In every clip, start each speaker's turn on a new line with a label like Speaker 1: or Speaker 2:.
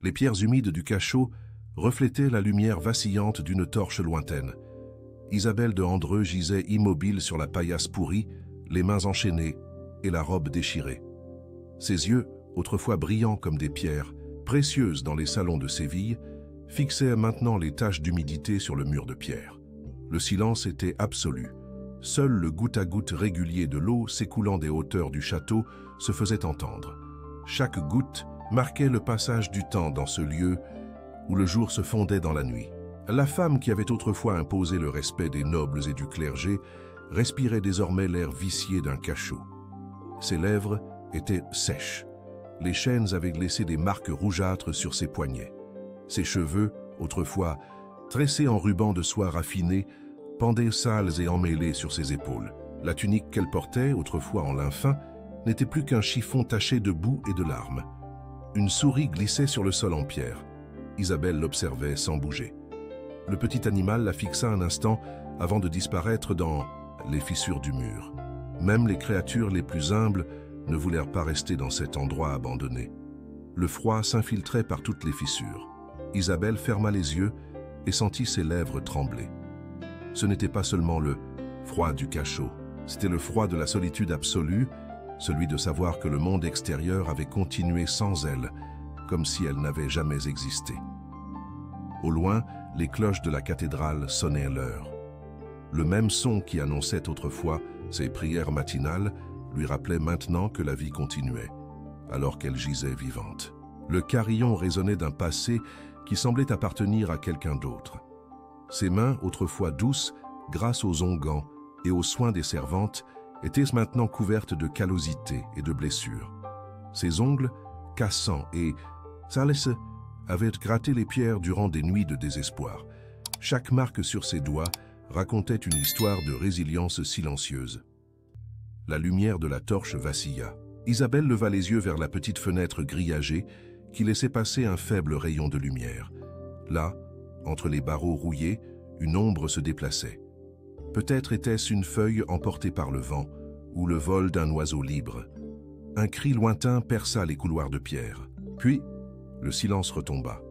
Speaker 1: Les pierres humides du cachot reflétaient la lumière vacillante d'une torche lointaine. Isabelle de Andreu gisait immobile sur la paillasse pourrie, les mains enchaînées et la robe déchirée. Ses yeux, autrefois brillants comme des pierres, précieuses dans les salons de Séville, fixaient maintenant les taches d'humidité sur le mur de pierre. Le silence était absolu. Seul le goutte-à-goutte régulier de l'eau s'écoulant des hauteurs du château se faisait entendre. Chaque goutte marquait le passage du temps dans ce lieu où le jour se fondait dans la nuit. La femme qui avait autrefois imposé le respect des nobles et du clergé respirait désormais l'air vicié d'un cachot. Ses lèvres étaient sèches. Les chaînes avaient laissé des marques rougeâtres sur ses poignets. Ses cheveux, autrefois tressés en rubans de soie raffinés, pendaient sales et emmêlés sur ses épaules. La tunique qu'elle portait, autrefois en lin fin, n'était plus qu'un chiffon taché de boue et de larmes. Une souris glissait sur le sol en pierre. Isabelle l'observait sans bouger. Le petit animal la fixa un instant avant de disparaître dans les fissures du mur. Même les créatures les plus humbles ne voulèrent pas rester dans cet endroit abandonné. Le froid s'infiltrait par toutes les fissures. Isabelle ferma les yeux et sentit ses lèvres trembler. Ce n'était pas seulement le froid du cachot, c'était le froid de la solitude absolue, celui de savoir que le monde extérieur avait continué sans elle, comme si elle n'avait jamais existé. Au loin, les cloches de la cathédrale sonnaient l'heure. Le même son qui annonçait autrefois ses prières matinales lui rappelait maintenant que la vie continuait, alors qu'elle gisait vivante. Le carillon résonnait d'un passé qui semblait appartenir à quelqu'un d'autre. Ses mains, autrefois douces, grâce aux onguents et aux soins des servantes, étaient maintenant couvertes de callosité et de blessures. Ses ongles, cassants et sales, avaient gratté les pierres durant des nuits de désespoir. Chaque marque sur ses doigts racontait une histoire de résilience silencieuse. La lumière de la torche vacilla. Isabelle leva les yeux vers la petite fenêtre grillagée qui laissait passer un faible rayon de lumière. Là, entre les barreaux rouillés, une ombre se déplaçait. Peut-être était-ce une feuille emportée par le vent ou le vol d'un oiseau libre. Un cri lointain perça les couloirs de pierre. Puis, le silence retomba.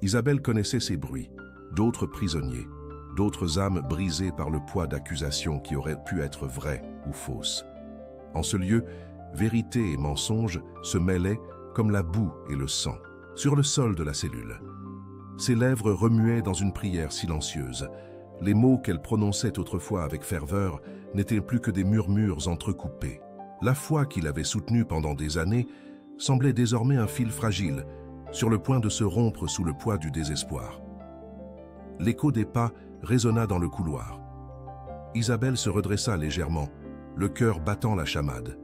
Speaker 1: Isabelle connaissait ces bruits, d'autres prisonniers, d'autres âmes brisées par le poids d'accusations qui auraient pu être vraies ou fausses. En ce lieu, vérité et mensonge se mêlaient comme la boue et le sang, sur le sol de la cellule. Ses lèvres remuaient dans une prière silencieuse. Les mots qu'elle prononçait autrefois avec ferveur n'étaient plus que des murmures entrecoupés. La foi qu'il avait soutenue pendant des années semblait désormais un fil fragile, sur le point de se rompre sous le poids du désespoir. L'écho des pas résonna dans le couloir. Isabelle se redressa légèrement, le cœur battant la chamade.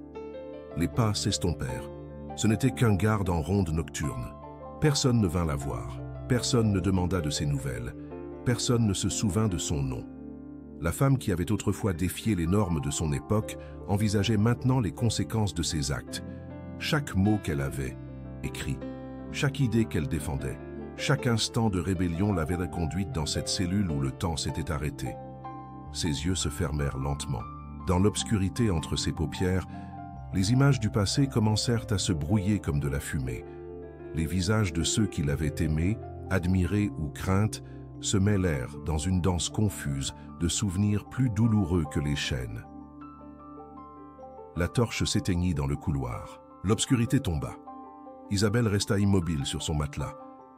Speaker 1: Les pas s'estompèrent. Ce n'était qu'un garde en ronde nocturne. Personne ne vint la voir. Personne ne demanda de ses nouvelles. Personne ne se souvint de son nom. La femme qui avait autrefois défié les normes de son époque envisageait maintenant les conséquences de ses actes. Chaque mot qu'elle avait écrit, chaque idée qu'elle défendait, chaque instant de rébellion l'avait conduite dans cette cellule où le temps s'était arrêté. Ses yeux se fermèrent lentement. Dans l'obscurité entre ses paupières, les images du passé commencèrent à se brouiller comme de la fumée. Les visages de ceux qui l'avaient aimée, admirée ou crainte, se mêlèrent dans une danse confuse de souvenirs plus douloureux que les chaînes. La torche s'éteignit dans le couloir. L'obscurité tomba. Isabelle resta immobile sur son matelas,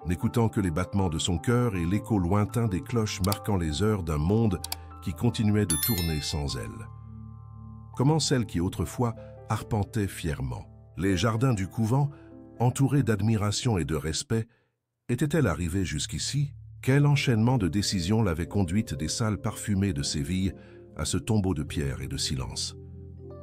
Speaker 1: n'écoutant que les battements de son cœur et l'écho lointain des cloches marquant les heures d'un monde qui continuait de tourner sans elle. Comment celle qui autrefois arpentait fièrement les jardins du couvent, entourée d'admiration et de respect, était-elle arrivée jusqu'ici? Quel enchaînement de décisions l'avait conduite des salles parfumées de Séville à ce tombeau de pierre et de silence?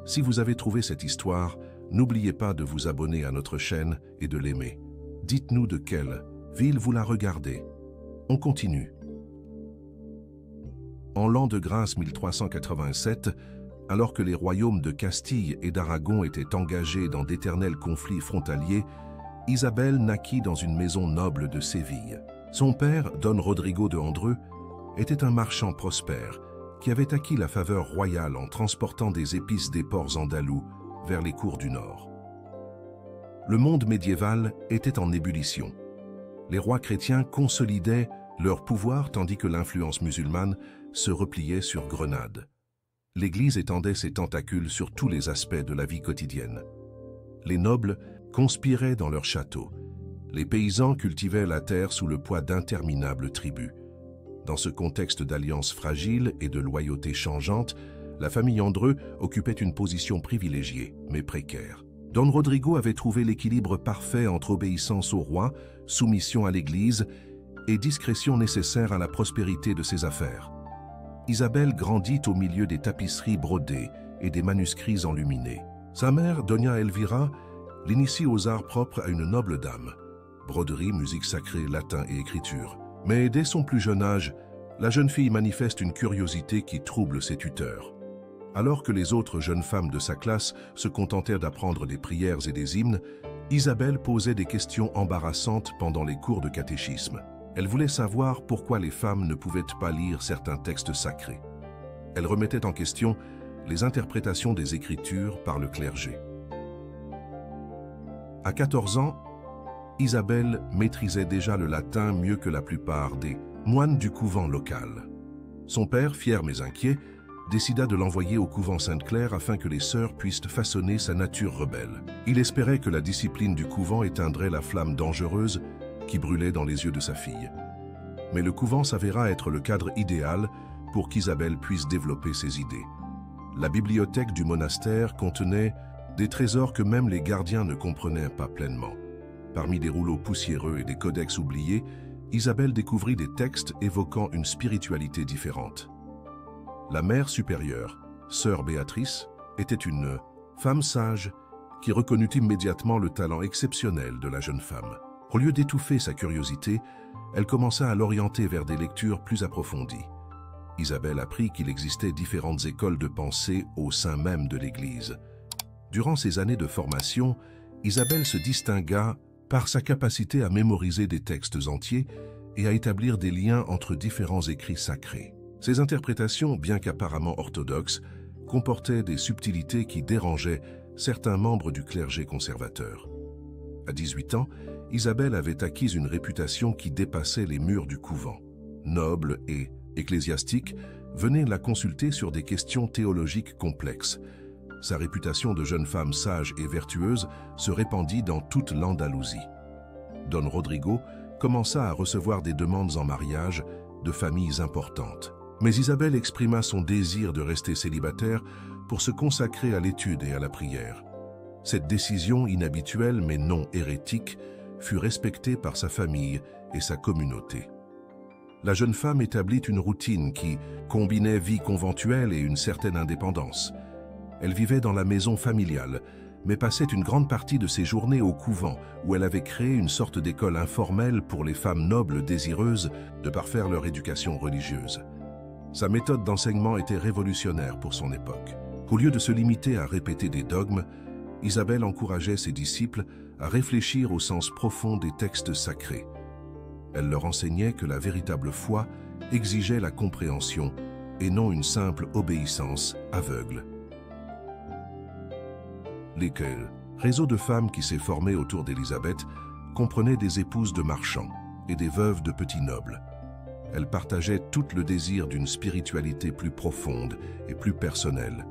Speaker 1: Si vous avez trouvé cette histoire, n'oubliez pas de vous abonner à notre chaîne et de l'aimer. Dites-nous de quelle ville vous la regardez. On continue. En l'an de grâce 1387, alors que les royaumes de Castille et d'Aragon étaient engagés dans d'éternels conflits frontaliers, Isabelle naquit dans une maison noble de Séville. Son père, Don Rodrigo de Andreu, était un marchand prospère qui avait acquis la faveur royale en transportant des épices des ports andalous vers les cours du Nord. Le monde médiéval était en ébullition. Les rois chrétiens consolidaient leur pouvoir tandis que l'influence musulmane se repliait sur Grenade. L'Église étendait ses tentacules sur tous les aspects de la vie quotidienne. Les nobles conspiraient dans leurs châteaux. Les paysans cultivaient la terre sous le poids d'interminables tribus. Dans ce contexte d'alliances fragiles et de loyauté changeante, la famille Andreu occupait une position privilégiée, mais précaire. Don Rodrigo avait trouvé l'équilibre parfait entre obéissance au roi, soumission à l'Église et discrétion nécessaire à la prospérité de ses affaires. Isabelle grandit au milieu des tapisseries brodées et des manuscrits enluminés. Sa mère, Doña Elvira, l'initie aux arts propres à une noble dame. Broderie, musique sacrée, latin et écriture. Mais dès son plus jeune âge, la jeune fille manifeste une curiosité qui trouble ses tuteurs. Alors que les autres jeunes femmes de sa classe se contentèrent d'apprendre des prières et des hymnes, Isabelle posait des questions embarrassantes pendant les cours de catéchisme. Elle voulait savoir pourquoi les femmes ne pouvaient pas lire certains textes sacrés. Elle remettait en question les interprétations des Écritures par le clergé. À 14 ans, Isabelle maîtrisait déjà le latin mieux que la plupart des moines du couvent local. Son père, fier mais inquiet, décida de l'envoyer au couvent Sainte-Claire afin que les sœurs puissent façonner sa nature rebelle. Il espérait que la discipline du couvent éteindrait la flamme dangereuse qui brûlait dans les yeux de sa fille. Mais le couvent s'avéra être le cadre idéal pour qu'Isabelle puisse développer ses idées. La bibliothèque du monastère contenait des trésors que même les gardiens ne comprenaient pas pleinement. Parmi des rouleaux poussiéreux et des codex oubliés, Isabelle découvrit des textes évoquant une spiritualité différente. La mère supérieure, sœur Béatrice, était une femme sage qui reconnut immédiatement le talent exceptionnel de la jeune femme. Au lieu d'étouffer sa curiosité, elle commença à l'orienter vers des lectures plus approfondies. Isabelle apprit qu'il existait différentes écoles de pensée au sein même de l'Église. Durant ses années de formation, Isabelle se distingua par sa capacité à mémoriser des textes entiers et à établir des liens entre différents écrits sacrés. Ces interprétations, bien qu'apparemment orthodoxes, comportaient des subtilités qui dérangeaient certains membres du clergé conservateur. À 18 ans, Isabelle avait acquis une réputation qui dépassait les murs du couvent. Nobles et ecclésiastiques venaient la consulter sur des questions théologiques complexes. Sa réputation de jeune femme sage et vertueuse se répandit dans toute l'Andalousie. Don Rodrigo commença à recevoir des demandes en mariage de familles importantes. Mais Isabelle exprima son désir de rester célibataire pour se consacrer à l'étude et à la prière. Cette décision inhabituelle mais non hérétique fut respectée par sa famille et sa communauté. La jeune femme établit une routine qui combinait vie conventuelle et une certaine indépendance. Elle vivait dans la maison familiale, mais passait une grande partie de ses journées au couvent, où elle avait créé une sorte d'école informelle pour les femmes nobles désireuses de parfaire leur éducation religieuse. Sa méthode d'enseignement était révolutionnaire pour son époque. Au lieu de se limiter à répéter des dogmes, Isabelle encourageait ses disciples à réfléchir au sens profond des textes sacrés. Elle leur enseignait que la véritable foi exigeait la compréhension et non une simple obéissance aveugle. L'école, réseau de femmes qui s'est formé autour d'Élisabeth, comprenait des épouses de marchands et des veuves de petits nobles. Elles partageaient tout le désir d'une spiritualité plus profonde et plus personnelle.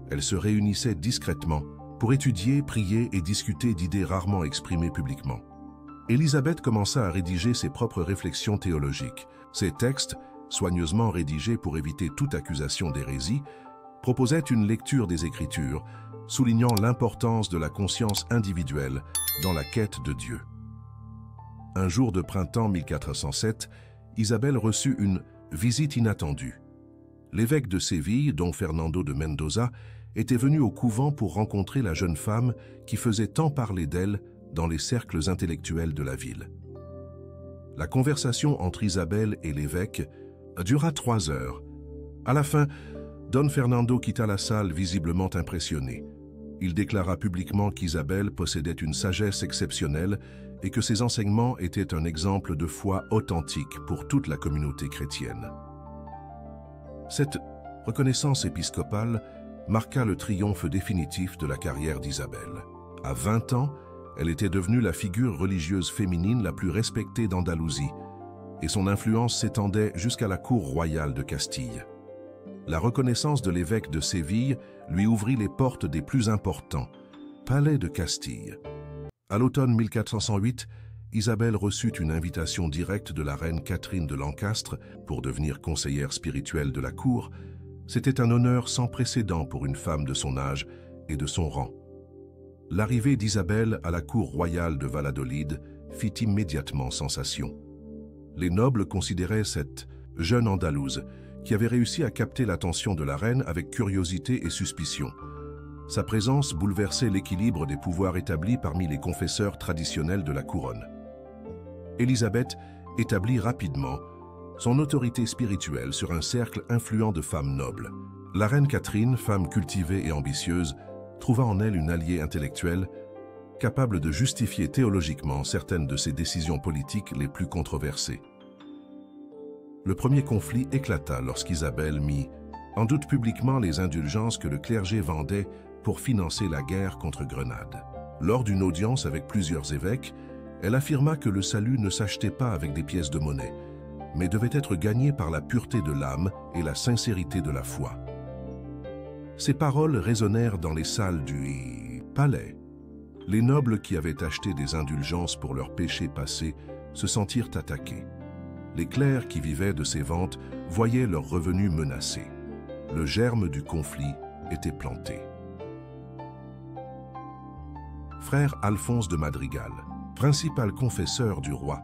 Speaker 1: Elles se réunissaient discrètement pour étudier, prier et discuter d'idées rarement exprimées publiquement. Élisabeth commença à rédiger ses propres réflexions théologiques. Ces textes, soigneusement rédigés pour éviter toute accusation d'hérésie, proposaient une lecture des Écritures, soulignant l'importance de la conscience individuelle dans la quête de Dieu. Un jour de printemps 1407, Isabelle reçut une visite inattendue. L'évêque de Séville, Don Fernando de Mendoza, était venu au couvent pour rencontrer la jeune femme qui faisait tant parler d'elle dans les cercles intellectuels de la ville. La conversation entre Isabelle et l'évêque dura 3 heures. À la fin, Don Fernando quitta la salle visiblement impressionné. Il déclara publiquement qu'Isabelle possédait une sagesse exceptionnelle et que ses enseignements étaient un exemple de foi authentique pour toute la communauté chrétienne. Cette reconnaissance épiscopale marqua le triomphe définitif de la carrière d'Isabelle. À 20 ans, Elle était devenue la figure religieuse féminine la plus respectée d'Andalousie, et son influence s'étendait jusqu'à la cour royale de Castille. La reconnaissance de l'évêque de Séville lui ouvrit les portes des plus importants palais de Castille. À l'automne 1408, Isabelle reçut une invitation directe de la reine Catherine de Lancastre pour devenir conseillère spirituelle de la cour. C'était un honneur sans précédent pour une femme de son âge et de son rang. L'arrivée d'Isabelle à la cour royale de Valladolid fit immédiatement sensation. Les nobles considéraient cette jeune Andalouse qui avait réussi à capter l'attention de la reine avec curiosité et suspicion. Sa présence bouleversait l'équilibre des pouvoirs établis parmi les confesseurs traditionnels de la couronne. Élisabeth établit rapidement son autorité spirituelle sur un cercle influent de femmes nobles. La reine Catherine, femme cultivée et ambitieuse, trouva en elle une alliée intellectuelle capable de justifier théologiquement certaines de ses décisions politiques les plus controversées. Le premier conflit éclata lorsqu'Isabelle mit en doute publiquement les indulgences que le clergé vendait pour financer la guerre contre Grenade. Lors d'une audience avec plusieurs évêques, elle affirma que le salut ne s'achetait pas avec des pièces de monnaie, mais devait être gagné par la pureté de l'âme et la sincérité de la foi. Ces paroles résonnèrent dans les salles du palais. Les nobles qui avaient acheté des indulgences pour leurs péchés passés se sentirent attaqués. Les clercs qui vivaient de ces ventes voyaient leurs revenus menacés. Le germe du conflit était planté. Frère Alphonse de Madrigal, principal confesseur du roi,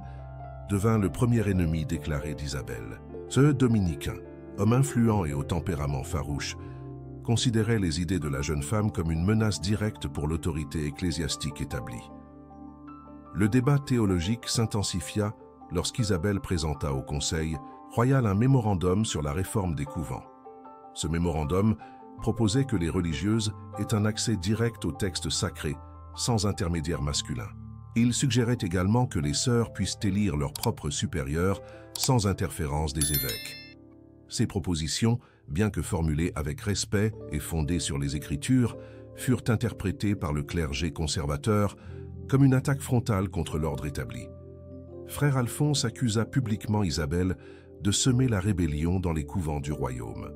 Speaker 1: devint le premier ennemi déclaré d'Isabelle. Ce dominicain, homme influent et au tempérament farouche, considérait les idées de la jeune femme comme une menace directe pour l'autorité ecclésiastique établie. Le débat théologique s'intensifia lorsqu'Isabelle présenta au Conseil royal un mémorandum sur la réforme des couvents. Ce mémorandum proposait que les religieuses aient un accès direct aux textes sacrés, sans intermédiaire masculin. Il suggérait également que les sœurs puissent élire leurs propres supérieurs sans interférence des évêques. Ces propositions, bien que formulées avec respect et fondées sur les Écritures, furent interprétées par le clergé conservateur comme une attaque frontale contre l'ordre établi. Frère Alphonse accusa publiquement Isabelle de semer la rébellion dans les couvents du royaume.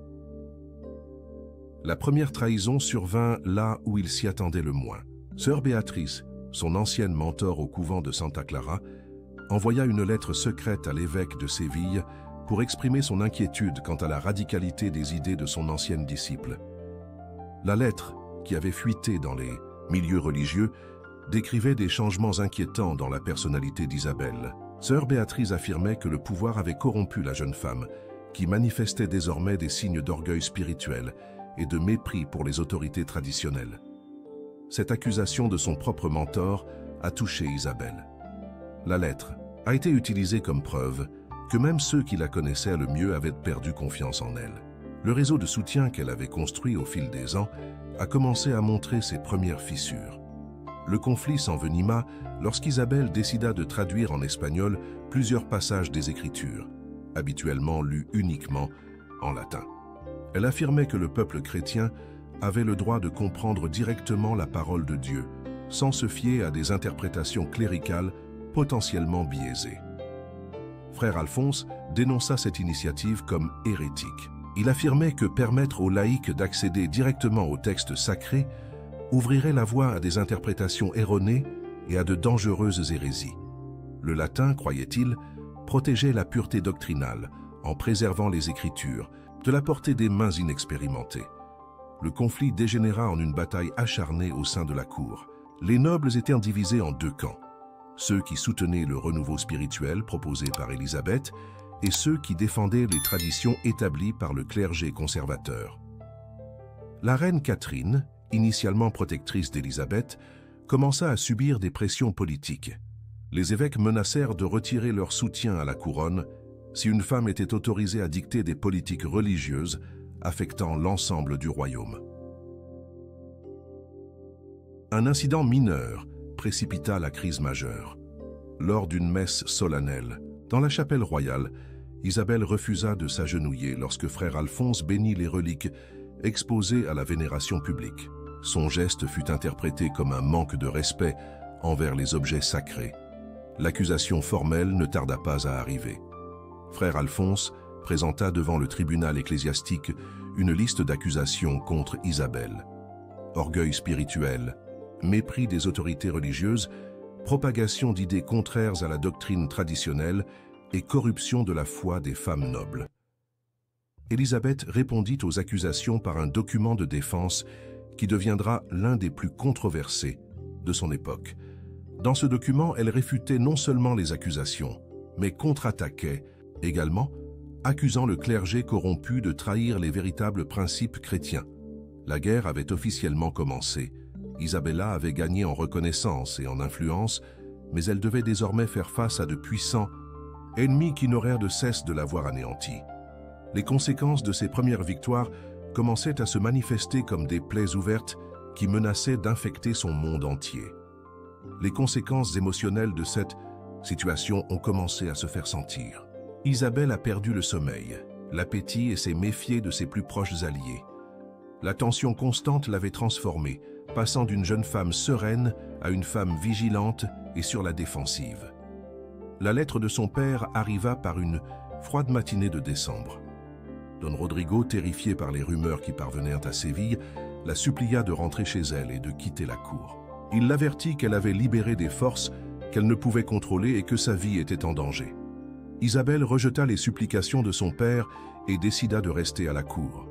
Speaker 1: La première trahison survint là où il s'y attendait le moins. Sœur Béatrice, son ancienne mentor au couvent de Santa Clara, envoya une lettre secrète à l'évêque de Séville pour exprimer son inquiétude quant à la radicalité des idées de son ancienne disciple. La lettre, qui avait fuité dans les milieux religieux, décrivait des changements inquiétants dans la personnalité d'Isabelle. Sœur Béatrice affirmait que le pouvoir avait corrompu la jeune femme, qui manifestait désormais des signes d'orgueil spirituel et de mépris pour les autorités traditionnelles. Cette accusation de son propre mentor a touché Isabelle. La lettre a été utilisée comme preuve que même ceux qui la connaissaient le mieux avaient perdu confiance en elle. Le réseau de soutien qu'elle avait construit au fil des ans a commencé à montrer ses premières fissures. Le conflit s'envenima lorsqu'Isabelle décida de traduire en espagnol plusieurs passages des Écritures, habituellement lus uniquement en latin. Elle affirmait que le peuple chrétien avait le droit de comprendre directement la parole de Dieu, sans se fier à des interprétations cléricales potentiellement biaisées. Frère Alphonse dénonça cette initiative comme hérétique. Il affirmait que permettre aux laïcs d'accéder directement aux textes sacrés ouvrirait la voie à des interprétations erronées et à de dangereuses hérésies. Le latin, croyait-il, protégeait la pureté doctrinale en préservant les Écritures de la portée des mains inexpérimentées. Le conflit dégénéra en une bataille acharnée au sein de la cour. Les nobles étaient divisés en deux camps, ceux qui soutenaient le renouveau spirituel proposé par Élisabeth et ceux qui défendaient les traditions établies par le clergé conservateur. La reine Catherine, initialement protectrice d'Élisabeth, commença à subir des pressions politiques. Les évêques menacèrent de retirer leur soutien à la couronne si une femme était autorisée à dicter des politiques religieuses affectant l'ensemble du royaume. Un incident mineur précipita la crise majeure. Lors d'une messe solennelle, dans la chapelle royale, Isabelle refusa de s'agenouiller lorsque frère Alphonse bénit les reliques exposées à la vénération publique. Son geste fut interprété comme un manque de respect envers les objets sacrés. L'accusation formelle ne tarda pas à arriver. Frère Alphonse présenta devant le tribunal ecclésiastique une liste d'accusations contre Isabelle. Orgueil spirituel, mépris des autorités religieuses, propagation d'idées contraires à la doctrine traditionnelle et corruption de la foi des femmes nobles. Élisabeth répondit aux accusations par un document de défense qui deviendra l'un des plus controversés de son époque. Dans ce document, elle réfutait non seulement les accusations, mais contre-attaquait également, accusant le clergé corrompu de trahir les véritables principes chrétiens. La guerre avait officiellement commencé. Isabella avait gagné en reconnaissance et en influence, mais elle devait désormais faire face à de puissants ennemis qui n'auraient de cesse de l'avoir anéantie. Les conséquences de ces premières victoires commençaient à se manifester comme des plaies ouvertes qui menaçaient d'infecter son monde entier. Les conséquences émotionnelles de cette situation ont commencé à se faire sentir. Isabelle a perdu le sommeil, l'appétit et s'est méfiée de ses plus proches alliés. La tension constante l'avait transformée, passant d'une jeune femme sereine à une femme vigilante et sur la défensive. La lettre de son père arriva par une froide matinée de décembre. Don Rodrigo, terrifié par les rumeurs qui parvenaient à Séville, la supplia de rentrer chez elle et de quitter la cour. Il l'avertit qu'elle avait libéré des forces qu'elle ne pouvait contrôler et que sa vie était en danger. Isabelle rejeta les supplications de son père et décida de rester à la cour.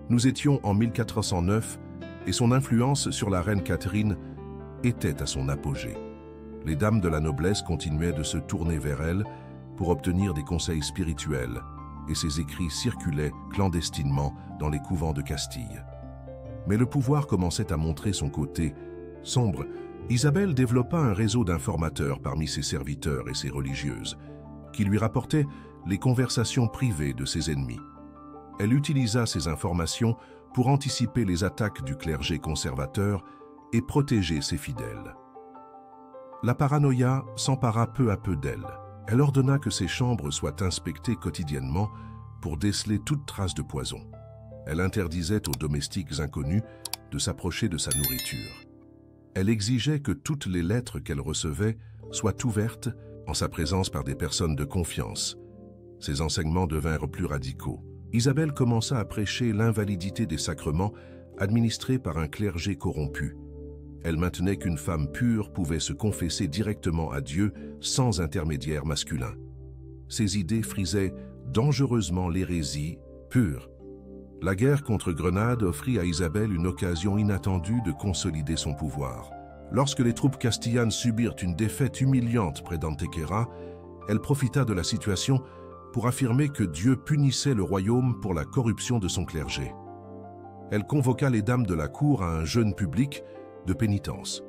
Speaker 1: Nous étions en 1409 et son influence sur la reine Catherine était à son apogée. Les dames de la noblesse continuaient de se tourner vers elle pour obtenir des conseils spirituels et ses écrits circulaient clandestinement dans les couvents de Castille. Mais le pouvoir commençait à montrer son côté sombre. Isabelle développa un réseau d'informateurs parmi ses serviteurs et ses religieuses, qui lui rapportaient les conversations privées de ses ennemis. Elle utilisa ces informations pour anticiper les attaques du clergé conservateur et protéger ses fidèles. La paranoïa s'empara peu à peu d'elle. Elle ordonna que ses chambres soient inspectées quotidiennement pour déceler toute trace de poison. Elle interdisait aux domestiques inconnus de s'approcher de sa nourriture. Elle exigeait que toutes les lettres qu'elle recevait soient ouvertes en sa présence par des personnes de confiance. Ses enseignements devinrent plus radicaux. Isabelle commença à prêcher l'invalidité des sacrements administrés par un clergé corrompu. Elle maintenait qu'une femme pure pouvait se confesser directement à Dieu sans intermédiaire masculin. Ces idées frisaient dangereusement l'hérésie pure. La guerre contre Grenade offrit à Isabelle une occasion inattendue de consolider son pouvoir. Lorsque les troupes castillanes subirent une défaite humiliante près d'Antequera, elle profita de la situation pour affirmer que Dieu punissait le royaume pour la corruption de son clergé. Elle convoqua les dames de la cour à un jeûne public de pénitence.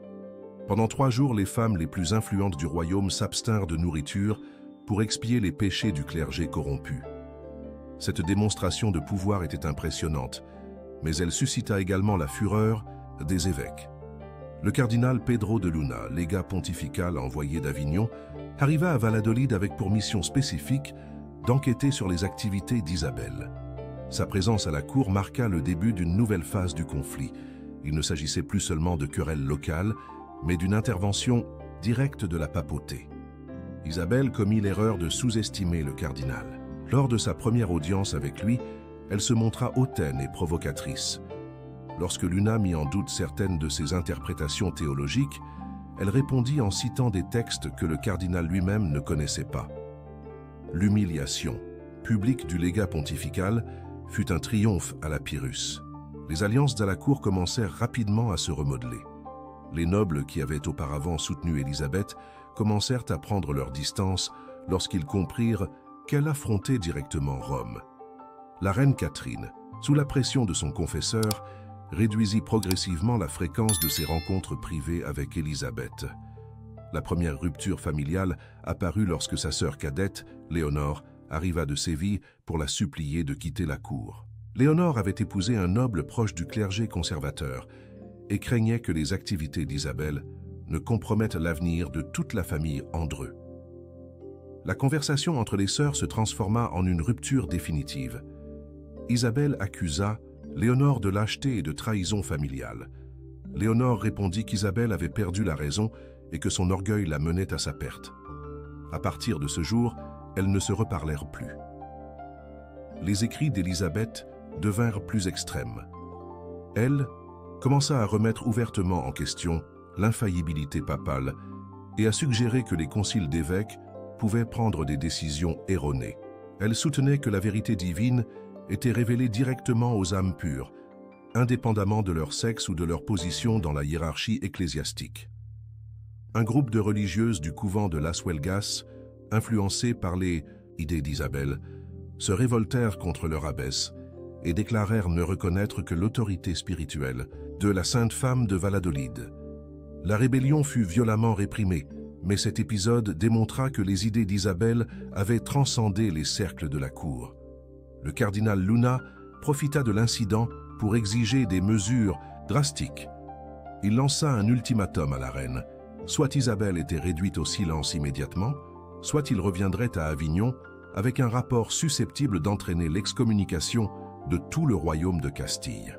Speaker 1: Pendant 3 jours, les femmes les plus influentes du royaume s'abstinrent de nourriture pour expier les péchés du clergé corrompu. Cette démonstration de pouvoir était impressionnante, mais elle suscita également la fureur des évêques. Le cardinal Pedro de Luna, légat pontifical envoyé d'Avignon, arriva à Valladolid avec pour mission spécifique d'enquêter sur les activités d'Isabelle. Sa présence à la cour marqua le début d'une nouvelle phase du conflit. Il ne s'agissait plus seulement de querelles locales, mais d'une intervention directe de la papauté. Isabelle commit l'erreur de sous-estimer le cardinal. Lors de sa première audience avec lui, elle se montra hautaine et provocatrice. Lorsque Luna mit en doute certaines de ses interprétations théologiques, elle répondit en citant des textes que le cardinal lui-même ne connaissait pas. L'humiliation publique du légat pontifical fut un triomphe à la Pyrrhus. Les alliances à la cour commencèrent rapidement à se remodeler. Les nobles qui avaient auparavant soutenu Élisabeth commencèrent à prendre leur distance lorsqu'ils comprirent qu'elle affrontait directement Rome. La reine Catherine, sous la pression de son confesseur, réduisit progressivement la fréquence de ses rencontres privées avec Élisabeth. La première rupture familiale apparut lorsque sa sœur cadette, Léonore, arriva de Séville pour la supplier de quitter la cour. Léonore avait épousé un noble proche du clergé conservateur et craignait que les activités d'Isabelle ne compromettent l'avenir de toute la famille Andreu. La conversation entre les sœurs se transforma en une rupture définitive. Isabelle accusa Léonore de lâcheté et de trahison familiale. Léonore répondit qu'Isabelle avait perdu la raison et que son orgueil la menait à sa perte. À partir de ce jour, elles ne se reparlèrent plus. Les écrits d'Élisabeth devinrent plus extrêmes. Elle commença à remettre ouvertement en question l'infaillibilité papale et à suggérer que les conciles d'évêques pouvaient prendre des décisions erronées. Elle soutenait que la vérité divine était révélée directement aux âmes pures, indépendamment de leur sexe ou de leur position dans la hiérarchie ecclésiastique. Un groupe de religieuses du couvent de Las Huelgas, influencées par les idées d'Isabelle, se révoltèrent contre leur abbesse et déclarèrent ne reconnaître que l'autorité spirituelle de la Sainte Femme de Valladolid. La rébellion fut violemment réprimée, mais cet épisode démontra que les idées d'Isabelle avaient transcendé les cercles de la cour. Le cardinal Luna profita de l'incident pour exiger des mesures drastiques. Il lança un ultimatum à la reine. Soit Isabelle était réduite au silence immédiatement, soit il reviendrait à Avignon avec un rapport susceptible d'entraîner l'excommunication de tout le royaume de Castille.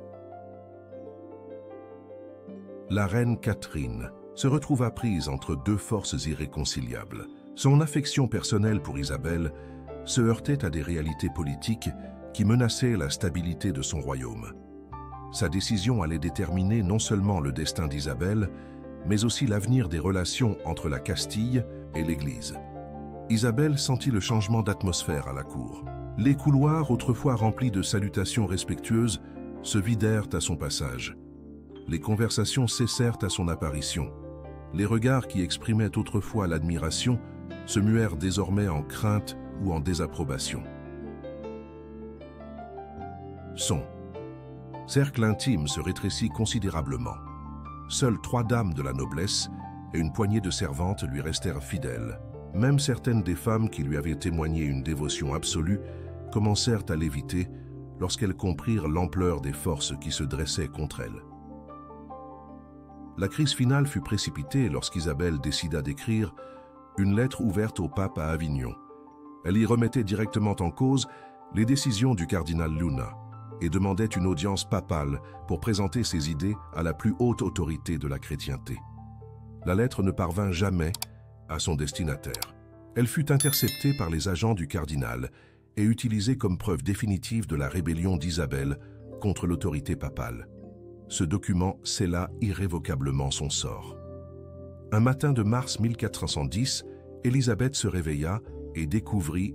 Speaker 1: La reine Catherine se retrouva prise entre deux forces irréconciliables. Son affection personnelle pour Isabelle se heurtait à des réalités politiques qui menaçaient la stabilité de son royaume. Sa décision allait déterminer non seulement le destin d'Isabelle, mais aussi l'avenir des relations entre la Castille et l'Église. Isabelle sentit le changement d'atmosphère à la cour. Les couloirs, autrefois remplis de salutations respectueuses, se vidèrent à son passage. Les conversations cessèrent à son apparition. Les regards qui exprimaient autrefois l'admiration se muèrent désormais en crainte ou en désapprobation. Son cercle intime se rétrécit considérablement. Seules 3 dames de la noblesse et une poignée de servantes lui restèrent fidèles. Même certaines des femmes qui lui avaient témoigné une dévotion absolue commencèrent à l'éviter lorsqu'elles comprirent l'ampleur des forces qui se dressaient contre elle. La crise finale fut précipitée lorsqu'Isabelle décida d'écrire une lettre ouverte au pape à Avignon. Elle y remettait directement en cause les décisions du cardinal Luna et demandait une audience papale pour présenter ses idées à la plus haute autorité de la chrétienté. La lettre ne parvint jamais à son destinataire. Elle fut interceptée par les agents du cardinal et utilisée comme preuve définitive de la rébellion d'Isabelle contre l'autorité papale. Ce document scella irrévocablement son sort. Un matin de mars 1410, Élisabeth se réveilla et découvrit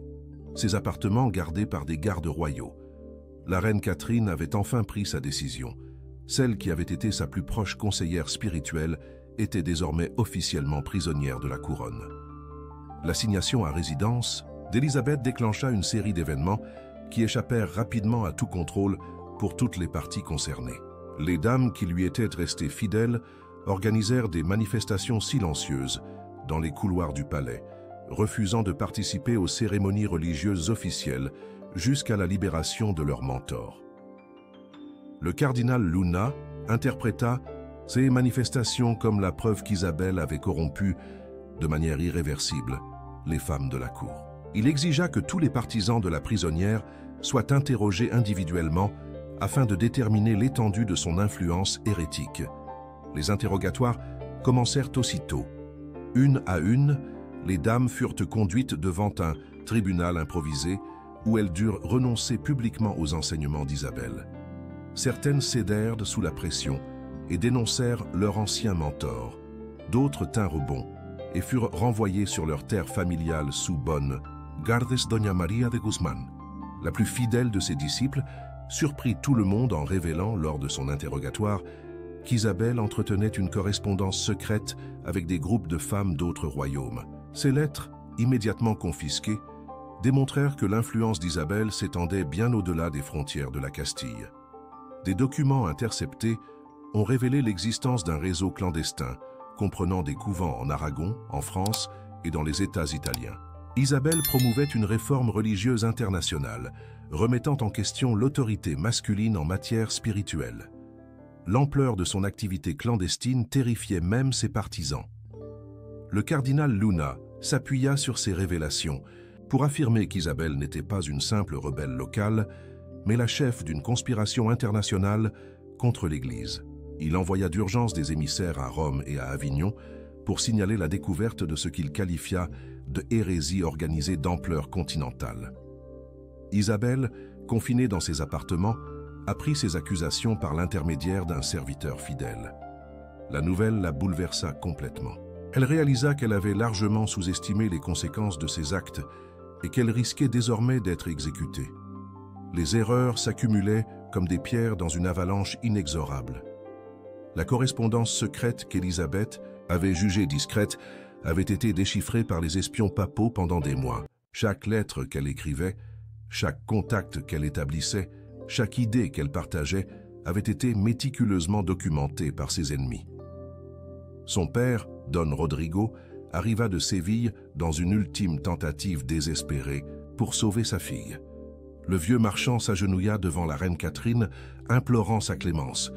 Speaker 1: ses appartements gardés par des gardes royaux. La reine Catherine avait enfin pris sa décision. Celle qui avait été sa plus proche conseillère spirituelle était désormais officiellement prisonnière de la couronne. L'assignation à résidence d'Élisabeth déclencha une série d'événements qui échappèrent rapidement à tout contrôle pour toutes les parties concernées. Les dames qui lui étaient restées fidèles organisèrent des manifestations silencieuses dans les couloirs du palais, refusant de participer aux cérémonies religieuses officielles jusqu'à la libération de leur mentor. Le cardinal Luna interpréta ces manifestations comme la preuve qu'Isabelle avait corrompu de manière irréversible les femmes de la cour. Il exigea que tous les partisans de la prisonnière soient interrogés individuellement afin de déterminer l'étendue de son influence hérétique. Les interrogatoires commencèrent aussitôt. Une à une, les dames furent conduites devant un tribunal improvisé où elles durent renoncer publiquement aux enseignements d'Isabelle. Certaines cédèrent sous la pression et dénoncèrent leur ancien mentor. D'autres tinrent bon et furent renvoyées sur leur terre familiale sous bonne Gardes Doña María de Guzmán. La plus fidèle de ses disciples surprit tout le monde en révélant, lors de son interrogatoire, qu'Isabelle entretenait une correspondance secrète avec des groupes de femmes d'autres royaumes. Ces lettres, immédiatement confisquées, démontrèrent que l'influence d'Isabelle s'étendait bien au-delà des frontières de la Castille. Des documents interceptés ont révélé l'existence d'un réseau clandestin, comprenant des couvents en Aragon, en France et dans les États italiens. Isabelle promouvait une réforme religieuse internationale, remettant en question l'autorité masculine en matière spirituelle. L'ampleur de son activité clandestine terrifiait même ses partisans. Le cardinal Luna s'appuya sur ces révélations pour affirmer qu'Isabelle n'était pas une simple rebelle locale, mais la chef d'une conspiration internationale contre l'Église. Il envoya d'urgence des émissaires à Rome et à Avignon pour signaler la découverte de ce qu'il qualifia de hérésie organisée d'ampleur continentale. Isabelle, confinée dans ses appartements, apprit ces accusations par l'intermédiaire d'un serviteur fidèle. La nouvelle la bouleversa complètement. Elle réalisa qu'elle avait largement sous-estimé les conséquences de ses actes et qu'elle risquait désormais d'être exécutée. Les erreurs s'accumulaient comme des pierres dans une avalanche inexorable. La correspondance secrète qu'Élisabeth avait jugée discrète avait été déchiffrée par les espions papaux pendant des mois. Chaque lettre qu'elle écrivait, chaque contact qu'elle établissait, chaque idée qu'elle partageait avait été méticuleusement documentée par ses ennemis. Son père, Don Rodrigo, arriva de Séville dans une ultime tentative désespérée pour sauver sa fille. Le vieux marchand s'agenouilla devant la reine Catherine, implorant sa clémence.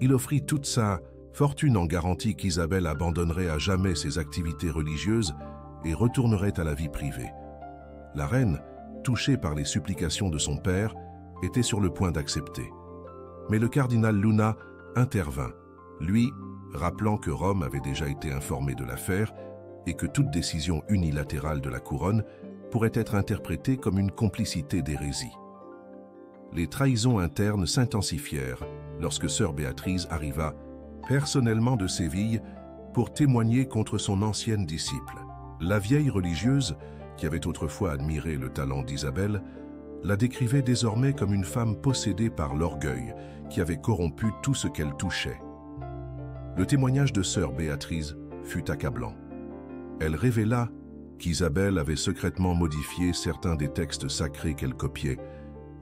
Speaker 1: Il offrit toute sa fortune en garantie qu'Isabelle abandonnerait à jamais ses activités religieuses et retournerait à la vie privée. La reine, touchée par les supplications de son père, était sur le point d'accepter. Mais le cardinal Luna intervint, lui, rappelant que Rome avait déjà été informée de l'affaire et que toute décision unilatérale de la couronne pourrait être interprétée comme une complicité d'hérésie. Les trahisons internes s'intensifièrent lorsque sœur Béatrice arriva personnellement de Séville pour témoigner contre son ancienne disciple. La vieille religieuse, qui avait autrefois admiré le talent d'Isabelle, la décrivait désormais comme une femme possédée par l'orgueil qui avait corrompu tout ce qu'elle touchait. Le témoignage de sœur Béatrice fut accablant. Elle révéla qu'Isabelle avait secrètement modifié certains des textes sacrés qu'elle copiait,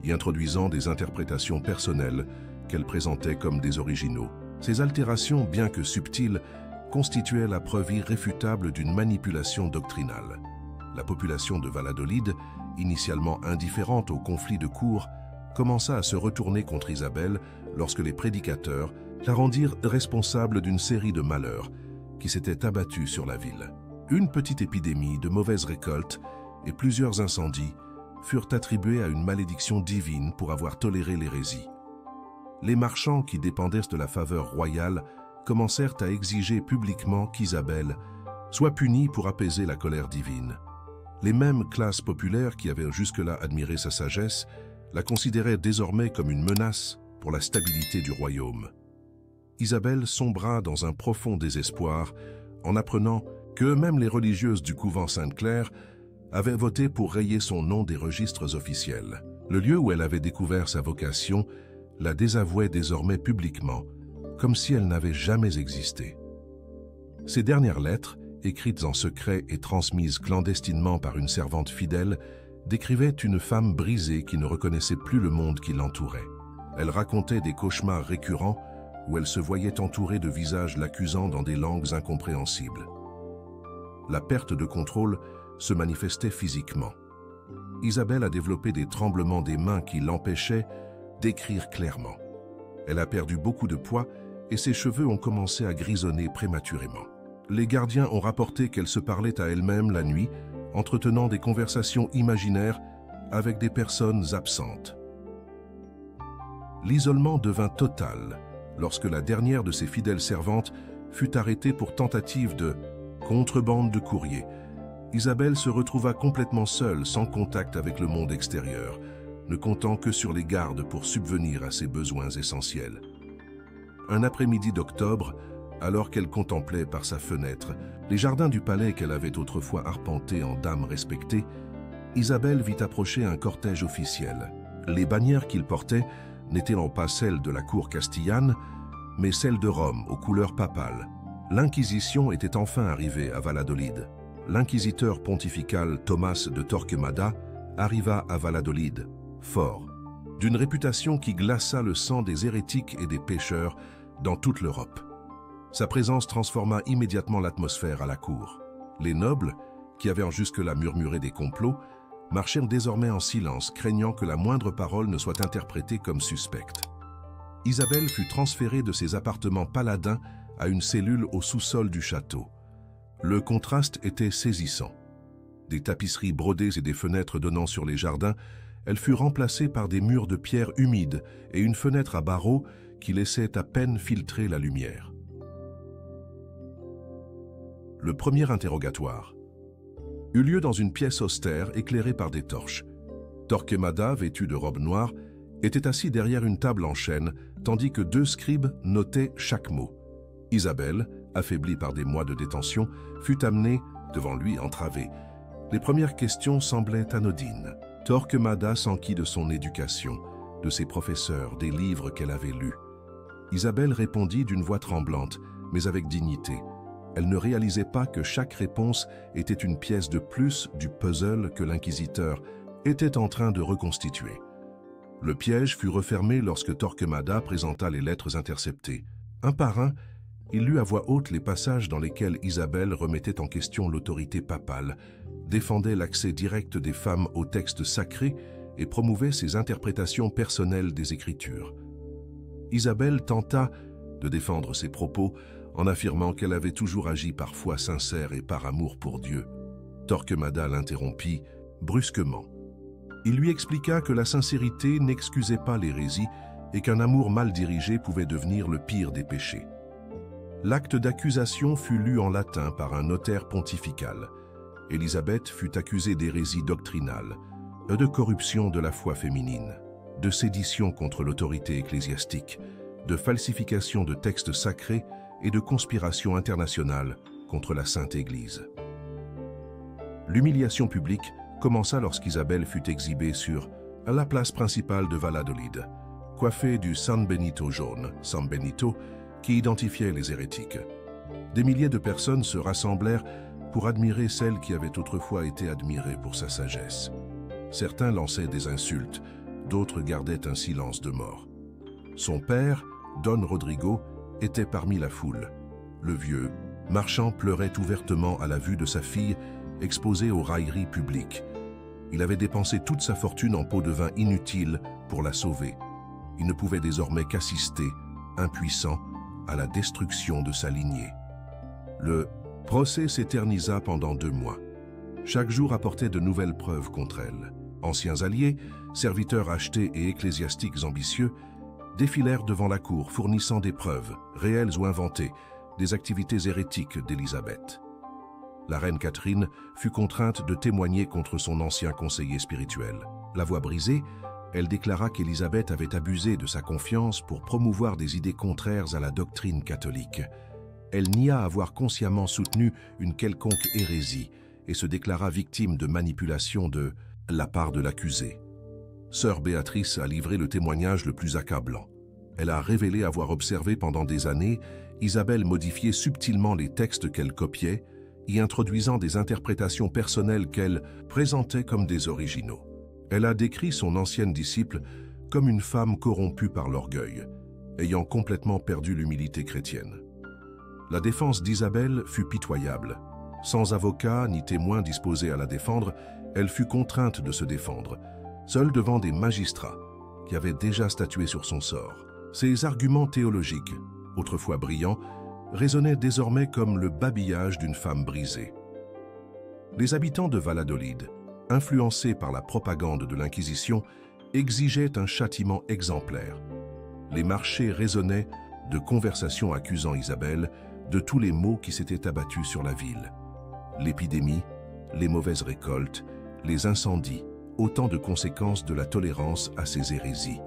Speaker 1: y introduisant des interprétations personnelles qu'elle présentait comme des originaux. Ces altérations, bien que subtiles, constituaient la preuve irréfutable d'une manipulation doctrinale. La population de Valladolid, initialement indifférente au conflit de cour, commença à se retourner contre Isabelle lorsque les prédicateurs la rendirent responsable d'une série de malheurs qui s'étaient abattus sur la ville. Une petite épidémie de mauvaises récoltes et plusieurs incendies furent attribués à une malédiction divine pour avoir toléré l'hérésie. Les marchands qui dépendaient de la faveur royale commencèrent à exiger publiquement qu'Isabelle soit punie pour apaiser la colère divine. Les mêmes classes populaires qui avaient jusque-là admiré sa sagesse la considéraient désormais comme une menace pour la stabilité du royaume. Isabelle sombra dans un profond désespoir en apprenant que même les religieuses du couvent Sainte-Claire avaient voté pour rayer son nom des registres officiels. Le lieu où elle avait découvert sa vocation la désavouait désormais publiquement, comme si elle n'avait jamais existé. Ces dernières lettres, écrites en secret et transmises clandestinement par une servante fidèle, décrivaient une femme brisée qui ne reconnaissait plus le monde qui l'entourait. Elle racontait des cauchemars récurrents où elle se voyait entourée de visages l'accusant dans des langues incompréhensibles. La perte de contrôle se manifestait physiquement. Isabelle a développé des tremblements des mains qui l'empêchaient d'écrire clairement. Elle a perdu beaucoup de poids et ses cheveux ont commencé à grisonner prématurément. Les gardiens ont rapporté qu'elle se parlait à elle-même la nuit, entretenant des conversations imaginaires avec des personnes absentes. L'isolement devint total lorsque la dernière de ses fidèles servantes fut arrêtée pour tentative de contrebande de courrier. Isabelle se retrouva complètement seule, sans contact avec le monde extérieur, ne comptant que sur les gardes pour subvenir à ses besoins essentiels. Un après-midi d'octobre, alors qu'elle contemplait par sa fenêtre les jardins du palais qu'elle avait autrefois arpentés en dame respectée, Isabelle vit approcher un cortège officiel. Les bannières qu'il portait n'étaient pas celles de la cour castillane, mais celles de Rome aux couleurs papales. L'Inquisition était enfin arrivée à Valladolid. L'inquisiteur pontifical Thomas de Torquemada arriva à Valladolid, fort, d'une réputation qui glaça le sang des hérétiques et des pécheurs dans toute l'Europe. Sa présence transforma immédiatement l'atmosphère à la cour. Les nobles, qui avaient jusque-là murmuré des complots, marchèrent désormais en silence, craignant que la moindre parole ne soit interprétée comme suspecte. Isabelle fut transférée de ses appartements paladins à une cellule au sous-sol du château. Le contraste était saisissant. Des tapisseries brodées et des fenêtres donnant sur les jardins, elle fut remplacée par des murs de pierre humides et une fenêtre à barreaux qui laissait à peine filtrer la lumière. Le premier interrogatoire eut lieu dans une pièce austère éclairée par des torches. Torquemada, vêtu de robe noire, était assis derrière une table en chêne, tandis que 2 scribes notaient chaque mot. Isabelle, affaiblie par des mois de détention, fut amenée devant lui entravée. Les premières questions semblaient anodines. Torquemada s'enquit de son éducation, de ses professeurs, des livres qu'elle avait lus. Isabelle répondit d'une voix tremblante, mais avec dignité. Elle ne réalisait pas que chaque réponse était une pièce de plus du puzzle que l'inquisiteur était en train de reconstituer. Le piège fut refermé lorsque Torquemada présenta les lettres interceptées. Un par un, il lut à voix haute les passages dans lesquels Isabelle remettait en question l'autorité papale, défendait l'accès direct des femmes aux textes sacrés et promouvait ses interprétations personnelles des Écritures. Isabelle tenta de défendre ses propos en affirmant qu'elle avait toujours agi par foi sincère et par amour pour Dieu. Torquemada l'interrompit brusquement. Il lui expliqua que la sincérité n'excusait pas l'hérésie et qu'un amour mal dirigé pouvait devenir le pire des péchés. L'acte d'accusation fut lu en latin par un notaire pontifical. Élisabeth fut accusée d'hérésie doctrinale, de corruption de la foi féminine, de sédition contre l'autorité ecclésiastique, de falsification de textes sacrés et de conspiration internationale contre la Sainte Église. L'humiliation publique commença lorsqu'Isabelle fut exhibée sur la place principale de Valladolid, coiffée du San Benito jaune, San Benito, qui identifiait les hérétiques. Des milliers de personnes se rassemblèrent pour admirer celle qui avait autrefois été admirée pour sa sagesse. Certains lançaient des insultes, d'autres gardaient un silence de mort. Son père, Don Rodrigo, était parmi la foule. Le vieux marchand pleurait ouvertement à la vue de sa fille exposée aux railleries publiques. Il avait dépensé toute sa fortune en pots de vin inutiles pour la sauver. Il ne pouvait désormais qu'assister, impuissant, à la destruction de sa lignée. Le procès s'éternisa pendant 2 mois. Chaque jour apportait de nouvelles preuves contre elle. Anciens alliés, serviteurs achetés et ecclésiastiques ambitieux, défilèrent devant la cour fournissant des preuves, réelles ou inventées, des activités hérétiques d'Élisabeth. La reine Catherine fut contrainte de témoigner contre son ancien conseiller spirituel. La voix brisée, elle déclara qu'Élisabeth avait abusé de sa confiance pour promouvoir des idées contraires à la doctrine catholique. Elle nia avoir consciemment soutenu une quelconque hérésie et se déclara victime de manipulation de la part de l'accusé. Sœur Béatrice a livré le témoignage le plus accablant. Elle a révélé avoir observé pendant des années Isabelle modifier subtilement les textes qu'elle copiait, y introduisant des interprétations personnelles qu'elle présentait comme des originaux. Elle a décrit son ancienne disciple comme une femme corrompue par l'orgueil, ayant complètement perdu l'humilité chrétienne. La défense d'Isabelle fut pitoyable. Sans avocat ni témoin disposé à la défendre, elle fut contrainte de se défendre, seule devant des magistrats qui avaient déjà statué sur son sort. Ses arguments théologiques, autrefois brillants, résonnaient désormais comme le babillage d'une femme brisée. Les habitants de Valladolid, influencés par la propagande de l'Inquisition, exigeaient un châtiment exemplaire. Les marchés résonnaient de conversations accusant Isabelle de tous les maux qui s'étaient abattus sur la ville. L'épidémie, les mauvaises récoltes, les incendies, autant de conséquences de la tolérance à ces hérésies.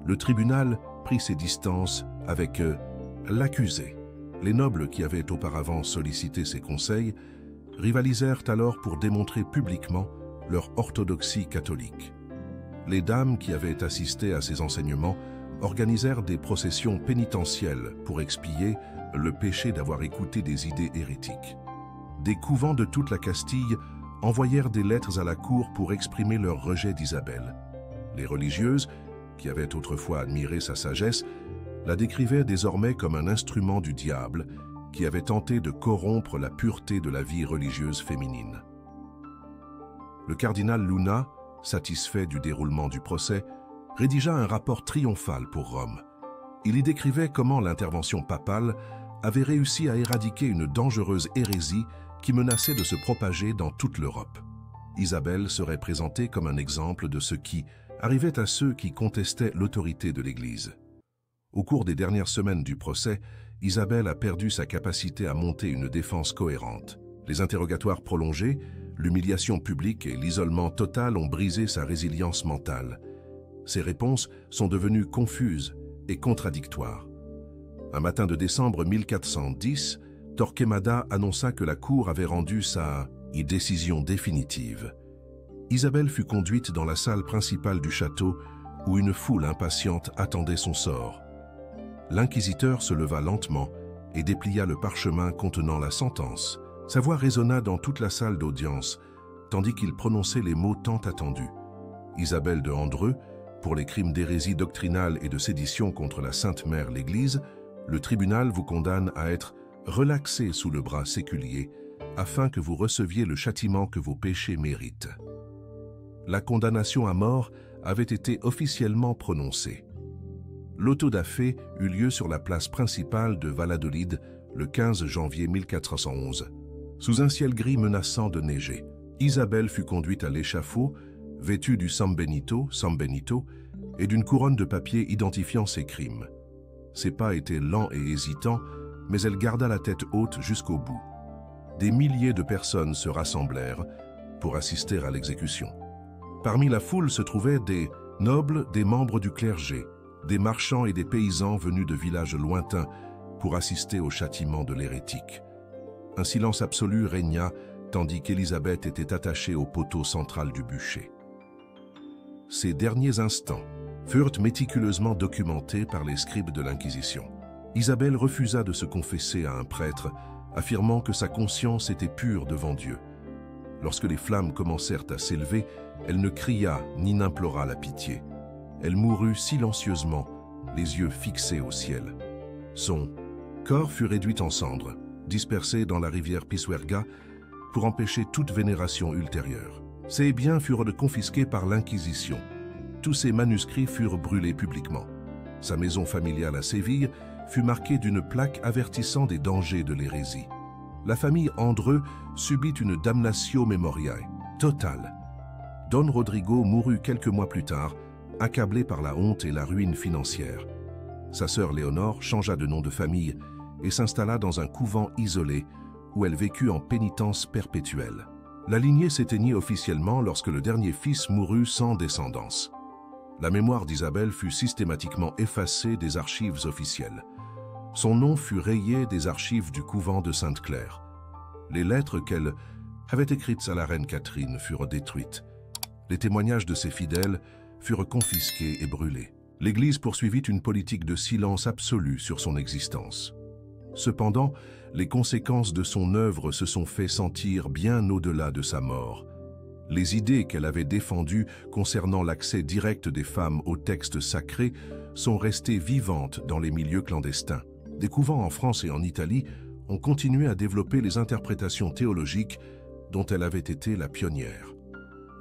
Speaker 1: Le tribunal prit ses distances avec l'accusé. Les nobles qui avaient auparavant sollicité ses conseils rivalisèrent alors pour démontrer publiquement leur orthodoxie catholique. Les dames qui avaient assisté à ces enseignements organisèrent des processions pénitentielles pour expier le péché d'avoir écouté des idées hérétiques. Des couvents de toute la Castille envoyèrent des lettres à la cour pour exprimer leur rejet d'Isabelle. Les religieuses, qui avaient autrefois admiré sa sagesse, la décrivaient désormais comme un instrument du diable qui avait tenté de corrompre la pureté de la vie religieuse féminine. Le cardinal Luna, satisfait du déroulement du procès, rédigea un rapport triomphal pour Rome. Il y décrivait comment l'intervention papale avait réussi à éradiquer une dangereuse hérésie qui menaçait de se propager dans toute l'Europe. Isabelle serait présentée comme un exemple de ce qui arrivait à ceux qui contestaient l'autorité de l'Église. Au cours des dernières semaines du procès, Isabelle a perdu sa capacité à monter une défense cohérente. Les interrogatoires prolongés, l'humiliation publique et l'isolement total ont brisé sa résilience mentale. Ses réponses sont devenues confuses et contradictoires. Un matin de décembre 1410, Torquemada annonça que la cour avait rendu sa décision définitive. Isabelle fut conduite dans la salle principale du château où une foule impatiente attendait son sort. L'inquisiteur se leva lentement et déplia le parchemin contenant la sentence. Sa voix résonna dans toute la salle d'audience, tandis qu'il prononçait les mots tant attendus. Isabelle de Andreu, pour les crimes d'hérésie doctrinale et de sédition contre la Sainte Mère l'Église, le tribunal vous condamne à être relaxé sous le bras séculier, afin que vous receviez le châtiment que vos péchés méritent. La condamnation à mort avait été officiellement prononcée. L'auto da fé eut lieu sur la place principale de Valladolid le 15 janvier 1411. Sous un ciel gris menaçant de neiger, Isabelle fut conduite à l'échafaud, vêtue du San Benito et d'une couronne de papier identifiant ses crimes. Ses pas étaient lents et hésitants, mais elle garda la tête haute jusqu'au bout. Des milliers de personnes se rassemblèrent pour assister à l'exécution. Parmi la foule se trouvaient des nobles, des membres du clergé, des marchands et des paysans venus de villages lointains pour assister au châtiment de l'hérétique. Un silence absolu régna tandis qu'Élisabeth était attachée au poteau central du bûcher. Ces derniers instants furent méticuleusement documentés par les scribes de l'Inquisition. Isabelle refusa de se confesser à un prêtre, affirmant que sa conscience était pure devant Dieu. Lorsque les flammes commencèrent à s'élever, elle ne cria ni n'implora la pitié. Elle mourut silencieusement, les yeux fixés au ciel. Son corps fut réduit en cendres, dispersé dans la rivière Pisuerga pour empêcher toute vénération ultérieure. Ses biens furent confisqués par l'Inquisition. Tous ses manuscrits furent brûlés publiquement. Sa maison familiale à Séville fut marquée d'une plaque avertissant des dangers de l'hérésie. La famille Andreu subit une damnatio memoriae totale. Don Rodrigo mourut quelques mois plus tard, accablé par la honte et la ruine financière. Sa sœur Léonore changea de nom de famille et s'installa dans un couvent isolé où elle vécut en pénitence perpétuelle. La lignée s'éteignit officiellement lorsque le dernier fils mourut sans descendance. La mémoire d'Isabelle fut systématiquement effacée des archives officielles. Son nom fut rayé des archives du couvent de Sainte-Claire. Les lettres qu'elle avait écrites à la reine Catherine furent détruites. Les témoignages de ses fidèles furent confisqués et brûlés. L'Église poursuivit une politique de silence absolu sur son existence. Cependant, les conséquences de son œuvre se sont fait sentir bien au-delà de sa mort. Les idées qu'elle avait défendues concernant l'accès direct des femmes aux textes sacrés sont restées vivantes dans les milieux clandestins. Des couvents en France et en Italie ont continué à développer les interprétations théologiques dont elle avait été la pionnière.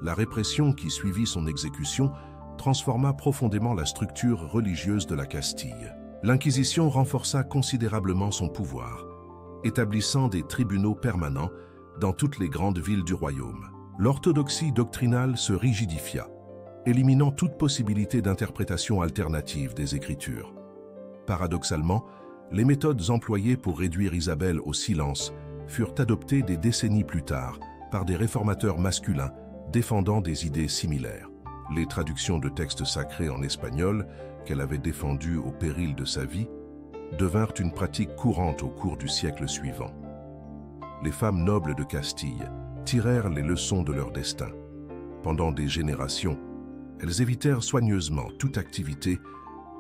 Speaker 1: La répression qui suivit son exécution transforma profondément la structure religieuse de la Castille. L'Inquisition renforça considérablement son pouvoir, établissant des tribunaux permanents dans toutes les grandes villes du royaume. L'orthodoxie doctrinale se rigidifia, éliminant toute possibilité d'interprétation alternative des Écritures. Paradoxalement, les méthodes employées pour réduire Isabelle au silence furent adoptées des décennies plus tard par des réformateurs masculins défendant des idées similaires. Les traductions de textes sacrés en espagnol, qu'elle avait défendues au péril de sa vie, devinrent une pratique courante au cours du siècle suivant. Les femmes nobles de Castille tirèrent les leçons de leur destin. Pendant des générations, elles évitèrent soigneusement toute activité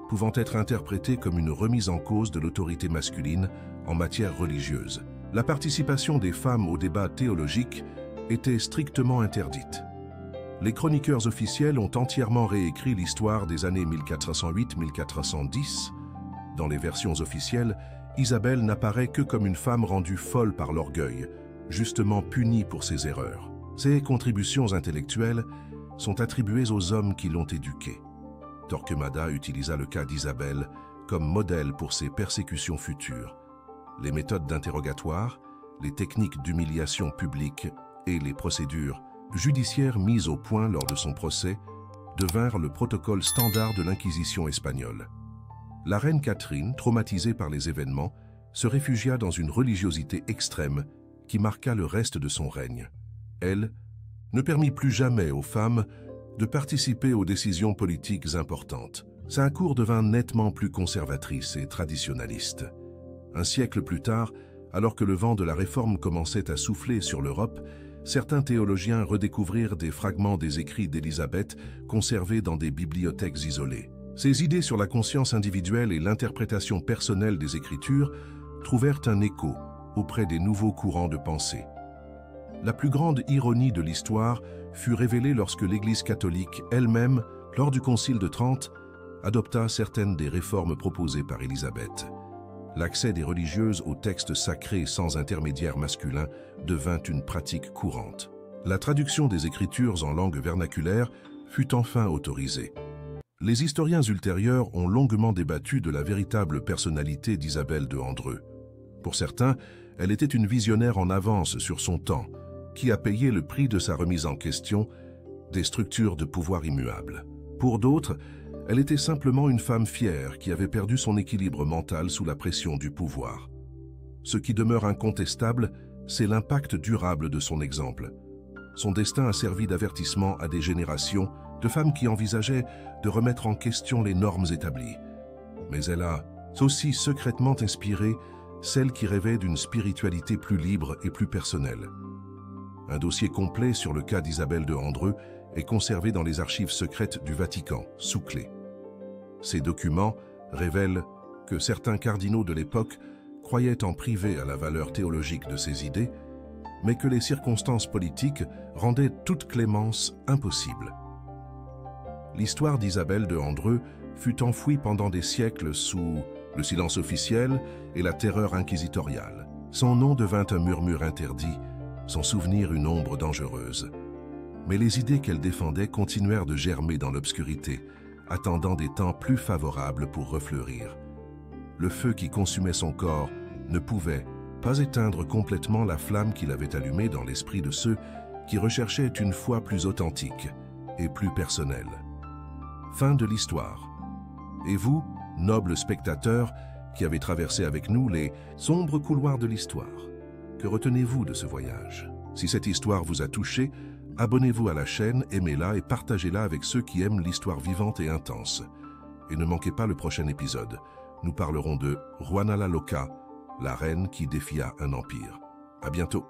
Speaker 1: pouvant être interprétée comme une remise en cause de l'autorité masculine en matière religieuse. La participation des femmes aux débats théologiques était strictement interdite. Les chroniqueurs officiels ont entièrement réécrit l'histoire des années 1408-1410. Dans les versions officielles, Isabelle n'apparaît que comme une femme rendue folle par l'orgueil, justement punie pour ses erreurs. Ses contributions intellectuelles sont attribuées aux hommes qui l'ont éduquée. Torquemada utilisa le cas d'Isabelle comme modèle pour ses persécutions futures. Les méthodes d'interrogatoire, les techniques d'humiliation publique et les procédures judiciaires mises au point lors de son procès devinrent le protocole standard de l'Inquisition espagnole. La reine Catherine, traumatisée par les événements, se réfugia dans une religiosité extrême qui marqua le reste de son règne. Elle ne permit plus jamais aux femmes de participer aux décisions politiques importantes. Sa cour devint nettement plus conservatrice et traditionnaliste. Un siècle plus tard, alors que le vent de la réforme commençait à souffler sur l'Europe, certains théologiens redécouvrirent des fragments des écrits d'Élisabeth conservés dans des bibliothèques isolées. Ces idées sur la conscience individuelle et l'interprétation personnelle des Écritures trouvèrent un écho auprès des nouveaux courants de pensée. La plus grande ironie de l'histoire fut révélée lorsque l'Église catholique elle-même, lors du Concile de Trente, adopta certaines des réformes proposées par Élisabeth. L'accès des religieuses aux textes sacrés sans intermédiaire masculin devint une pratique courante. La traduction des Écritures en langue vernaculaire fut enfin autorisée. Les historiens ultérieurs ont longuement débattu de la véritable personnalité d'Isabelle de Andreu. Pour certains, elle était une visionnaire en avance sur son temps, qui a payé le prix de sa remise en question des structures de pouvoir immuables. Pour d'autres, elle était simplement une femme fière qui avait perdu son équilibre mental sous la pression du pouvoir. Ce qui demeure incontestable, c'est l'impact durable de son exemple. Son destin a servi d'avertissement à des générations de femmes qui envisageaient de remettre en question les normes établies. Mais elle a aussi secrètement inspiré celles qui rêvaient d'une spiritualité plus libre et plus personnelle. Un dossier complet sur le cas d'Isabelle de Andreu est conservé dans les archives secrètes du Vatican, sous clé. Ces documents révèlent que certains cardinaux de l'époque croyaient en privé à la valeur théologique de ces idées, mais que les circonstances politiques rendaient toute clémence impossible. L'histoire d'Isabelle de Andreu fut enfouie pendant des siècles sous le silence officiel et la terreur inquisitoriale. Son nom devint un murmure interdit, son souvenir une ombre dangereuse. Mais les idées qu'elle défendait continuèrent de germer dans l'obscurité, attendant des temps plus favorables pour refleurir. Le feu qui consumait son corps ne pouvait pas éteindre complètement la flamme qu'il avait allumée dans l'esprit de ceux qui recherchaient une foi plus authentique et plus personnelle. Fin de l'histoire. Et vous, nobles spectateurs, qui avez traversé avec nous les sombres couloirs de l'histoire, que retenez-vous de ce voyage? Si cette histoire vous a touché, abonnez-vous à la chaîne, aimez-la et partagez-la avec ceux qui aiment l'histoire vivante et intense. Et ne manquez pas le prochain épisode. Nous parlerons de Juana la Loca, la reine qui défia un empire. À bientôt.